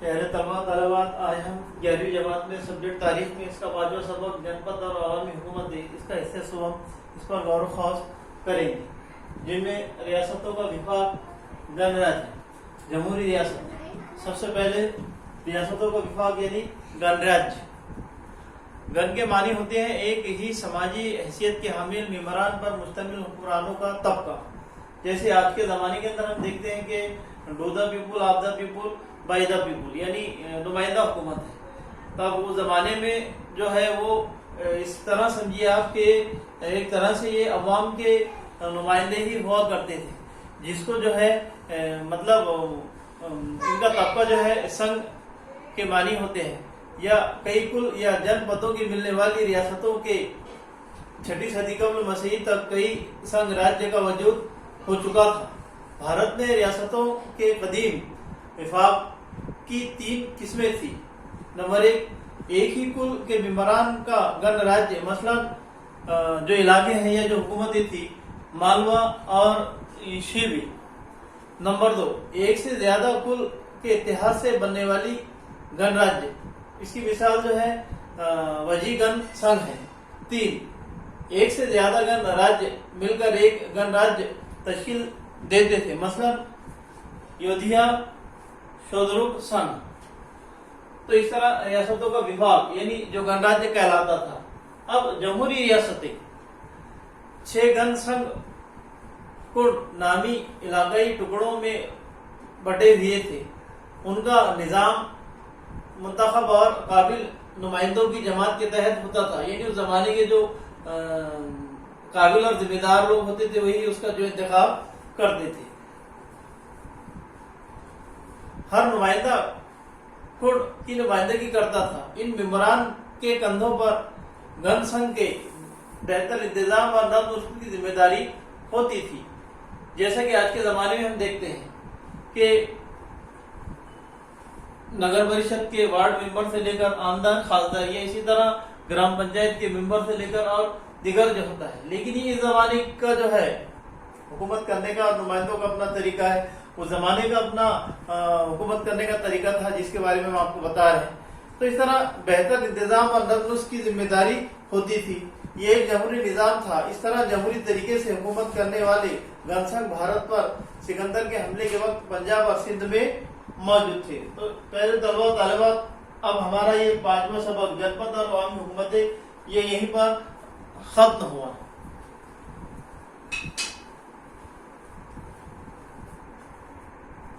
پہلے طلبات آج ہم 11ویں جماعت میں سبجیکٹ تاریخ میں اس کا 5واں سبق جنپد اور عوامی حکومت ہے، اس کا حصہ سے ہم اس پر غور و خوض کریں گے، جن میں ریاستوں کا وفاق گنراج ہے، جمہوری ریاست۔ سب سے پہلے ریاستوں کا وفاق یعنی گنراج۔ گن کے معنی ہوتے ہیں ایک ہی سماجی حیثیت کے حامل ممبران پر مشتمل حکمرانوں کا طبقہ۔ جیسے آج کے زمانے کے اندر ہم دیکھتے ہیں کہ do the people, of the people, by the people, یعنی نمائندہ حکومت ہے۔ تب اس زمانے میں جو ہے وہ اس طرح سمجھیے آپ کہ ایک طرح سے یہ عوام کے نمائندے ہی ہوا کرتے تھے، جس کو جو ہے مطلب ان کا طبقہ جو ہے سنگ کے معنی ہوتے ہیں، یا کئی کل یا جن پدوں کی ملنے والی ریاستوں کے 6 صدی قبل مسیح تک کئی سنگ راجیہ کا وجود ہو چکا تھا۔ بھارت میں ریاستوں کے قدیم وفاق کی 3 قسمیں تھیں۔ نمبر 1، ایک ہی کل کے ممبران کا گن راجیہ، مثلا جو علاقے ہیں یا جو حکومتیں تھی، مالوا اور شیوی۔ نمبر 2، ایک سے زیادہ کل کے اتحاد سے بننے والی گن راجیہ، اس کی مثال جو ہے وجی گن سنگھ ہے۔ 3، ایک سے زیادہ گن راجیہ مل کر ایک گن راجیہ تشکیل دیتے تھے، مثلا یودھیا شودروگ سنگھ۔ تو اس طرح ریاستوں کا وفاق یعنی جو گن راجیہ کہلاتا تھا۔ اب جمہوری ریاستیں 6 گن سنگھ کو نامی علاقائی ٹکڑوں میں بٹے ہوئے تھے۔ ان کا نظام منتخب اور قابل نمائندوں کی جماعت کے تحت ہوتا تھا، یعنی اس زمانے کے جو قابل اور ذمہ دار لوگ ہوتے تھے وہی اس کا جو انتخاب کرتے تھے۔ ہر نمائندہ خود کی نمائندگی کرتا تھا۔ ان ممبران کے کندھوں پر گن سنگھ کے بہتر انتظام اور نظم و نسق کی ذمہ داری ہوتی تھی۔ جیسا کہ آج کے زمانے میں ہم دیکھتے ہیں کہ نگر پریشد کے وارڈ ممبر سے لے کر آمدان خاصدار، یا اسی طرح گرام پنچایت کے ممبر سے لے کر اور دیگر جو ہوتا ہے، لیکن یہ اس زمانے کا جو ہے حکومت کرنے کا اور نمائندوں کا اپنا طریقہ ہے۔ اس زمانے کا اپنا حکومت کرنے کا طریقہ تھا جس کے بارے میں ہم آپ کو بتا رہے ہیں۔ تو اس طرح بہتر انتظام اور نظم و نسق کی ذمہ داری ہوتی تھی۔ یہ ایک جمہوری نظام تھا۔ اس طرح جمہوری طریقے سے حکومت کرنے والے گن سنگھ بھارت پر سکندر کے حملے کے وقت پنجاب اور سندھ میں موجود تھے۔ تو پہلے طلبہ و طالبات، اب ہمارا یہ 5واں سبق جنپد اور عوامی حکومتیں یہ یہیں پر ختم ہوا۔